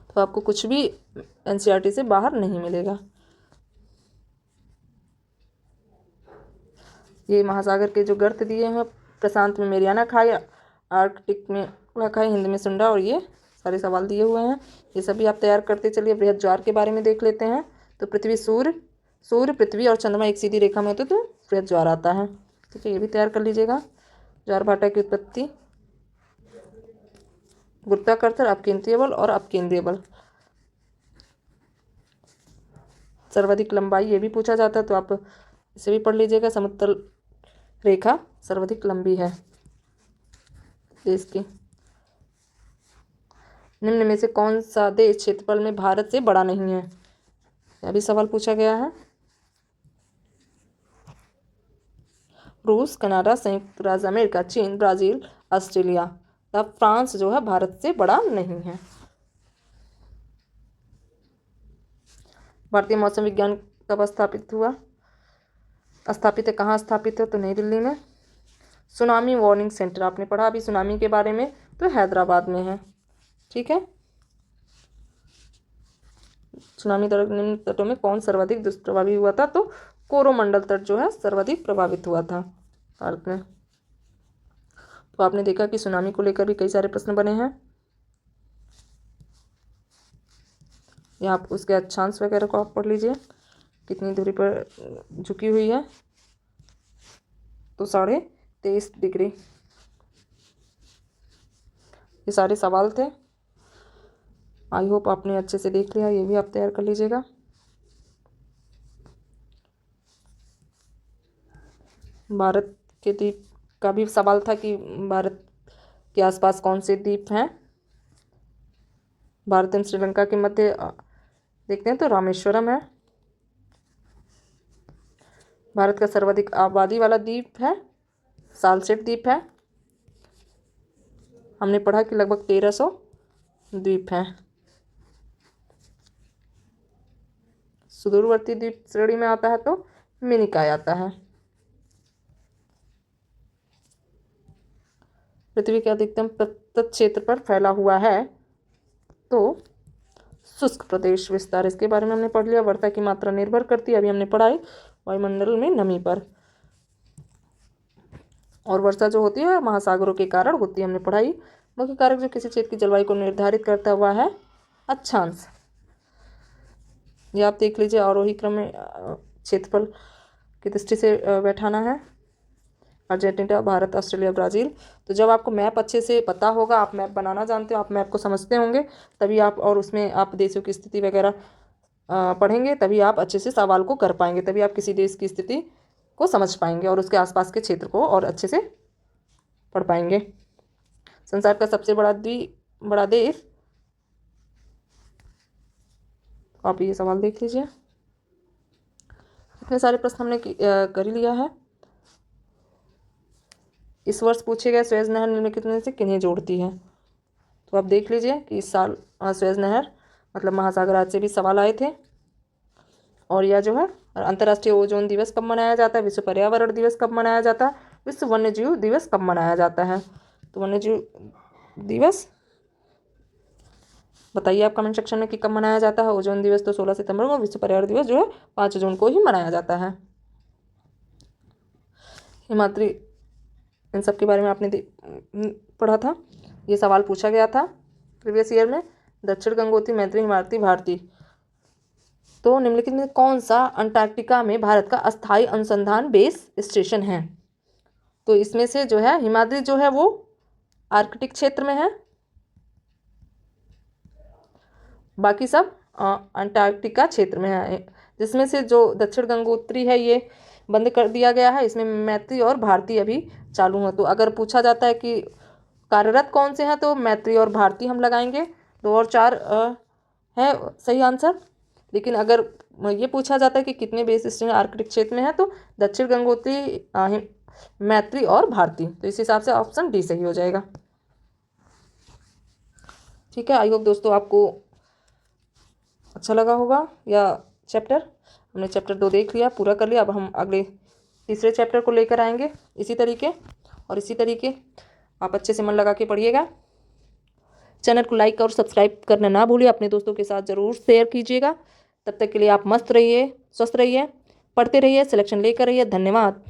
तो आपको कुछ भी एनसीईआरटी से बाहर नहीं मिलेगा। ये महासागर के जो गर्त दिए हैं, प्रशांत में मेरियाना खाई आर्कटिक में रखा है, हिंदी में सुंडा, और ये सारे सवाल दिए हुए हैं, ये सभी आप तैयार करते चलिए। बृहद ज्वार के बारे में देख लेते हैं। तो पृथ्वी, सूर्य पृथ्वी और चंद्रमा एक सीधी रेखा में होते तो बृहद ज्वार आता है। ठीक है, ये भी तैयार कर लीजिएगा। ज्वार भाटा की उत्पत्ति, गुरुत्वाकर्षण, अपकेंद्रीय बल और अपकेंद्रीय बल। सर्वाधिक लंबाई, ये भी पूछा जाता है तो आप इसे भी पढ़ लीजिएगा। समतल रेखा सर्वाधिक लंबी है देश की। निम्न में से कौन सा देश क्षेत्रफल में भारत से बड़ा नहीं है, यह भी सवाल पूछा गया है। रूस, कनाडा, संयुक्त राज्य अमेरिका, चीन, ब्राजील, ऑस्ट्रेलिया। तब फ्रांस जो है भारत से बड़ा नहीं है। भारतीय मौसम विज्ञान कब स्थापित हुआ, स्थापित है, कहाँ स्थापित है, तो नई दिल्ली में। सुनामी वार्निंग सेंटर आपने पढ़ा अभी सुनामी के बारे में, तो हैदराबाद में है। ठीक है, सुनामी द्वारा निम्न तटों में कौन सर्वाधिक दुष्प्रभावी हुआ था, तो कोरोमंडल तट जो है सर्वाधिक प्रभावित हुआ था भारत में। तो आपने देखा कि सुनामी को लेकर भी कई सारे प्रश्न बने हैं। यहाँ आप उसके अक्षांश वगैरह को आप पढ़ लीजिए, कितनी दूरी पर झुकी हुई है, तो 23.5 डिग्री। ये सारे सवाल थे, आई होप आपने अच्छे से देख लिया, ये भी आप तैयार कर लीजिएगा। भारत के द्वीप का भी सवाल था कि भारत के आसपास कौन से द्वीप हैं। भारत एवं श्रीलंका के मध्य देखते हैं तो रामेश्वरम है। भारत का सर्वाधिक आबादी वाला द्वीप है सालसेट द्वीप है। हमने पढ़ा कि लगभग 1300 द्वीप हैं। सुदूरवर्ती द्वीप श्रेणी में आता है तो मिनिकॉय आता है। पृथ्वी के अधिकतम प्रत्यक्ष क्षेत्र पर फैला हुआ है तो शुष्क प्रदेश विस्तार, इसके बारे में हमने पढ़ लिया। वर्षा की मात्रा निर्भर करती है, अभी हमने पढ़ा है वायुमंडल में नमी पर, और वर्षा जो होती है महासागरों के कारण होती है, हमने पढ़ाई। मुख्य कारक जो किसी क्षेत्र की जलवायु को निर्धारित करता हुआ है अक्षांश, ये आप देख लीजिए। आरोही क्रम में क्षेत्रफल की दृष्टि से बैठाना है, अर्जेंटीना, भारत, ऑस्ट्रेलिया, ब्राज़ील। तो जब आपको मैप अच्छे से पता होगा, आप मैप बनाना जानते हो, आप मैप को समझते होंगे, तभी आप, और उसमें आप देशों की स्थिति वगैरह पढ़ेंगे, तभी आप अच्छे से सवाल को कर पाएंगे, तभी आप किसी देश की स्थिति को समझ पाएंगे और उसके आसपास के क्षेत्र को और अच्छे से पढ़ पाएंगे। संसार का सबसे बड़ा देश, आप ये सवाल देख लीजिए। इतने सारे प्रश्न हमने कर ही लिया है। इस वर्ष पूछे गए सुएज नहर निम्नलिखित में से किन्हें जोड़ती है, तो आप देख लीजिए कि इस साल सुएज नहर मतलब महासागर आज से भी सवाल आए थे। और यह जो है अंतर्राष्ट्रीय ओजोन दिवस कब मनाया जाता है, विश्व पर्यावरण दिवस कब मनाया जाता है, विश्व वन्यजीव दिवस कब मनाया जाता है। तो वन्यजीव दिवस बताइए आप कमेंट सेक्शन में कि कब मनाया जाता है। ओजोन दिवस तो 16 सितंबर को, विश्व पर्यावरण दिवस जो है 5 जून को ही मनाया जाता है। हिमाद्री, इन सब के बारे में आपने पढ़ा था, ये सवाल पूछा गया था प्रीवियस ईयर में। दक्षिण गंगोत्री, मैत्री, हिमाद्री, भारती। तो निम्नलिखित में कौन सा अंटार्कटिका में भारत का अस्थायी अनुसंधान बेस स्टेशन है, तो इसमें से जो है हिमाद्री जो है वो आर्कटिक क्षेत्र में है, बाकी सब अंटार्कटिका क्षेत्र में है। जिसमें से जो दक्षिण गंगोत्री है ये बंद कर दिया गया है, इसमें मैत्री और भारती अभी चालू है। तो अगर पूछा जाता है कि कार्यरत कौन से हैं, तो मैत्री और भारती हम लगाएंगे। 2 और 4 है सही आंसर। लेकिन अगर ये पूछा जाता है कि कितने बेस स्टेशन आर्कटिक क्षेत्र में है, तो दक्षिण गंगोत्री, मैत्री और भारती, तो इस हिसाब से ऑप्शन डी सही हो जाएगा। ठीक है, आई होप दोस्तों आपको अच्छा लगा होगा या चैप्टर। हमने चैप्टर 2 देख लिया, पूरा कर लिया। अब हम अगले तीसरे चैप्टर को लेकर आएंगे इसी तरीके आप अच्छे से मन लगा के पढ़िएगा। चैनल को लाइक और सब्सक्राइब करना ना भूलिए, अपने दोस्तों के साथ ज़रूर शेयर कीजिएगा। तब तक के लिए आप मस्त रहिए, स्वस्थ रहिए, पढ़ते रहिए, सिलेक्शन लेकर रहिए। धन्यवाद।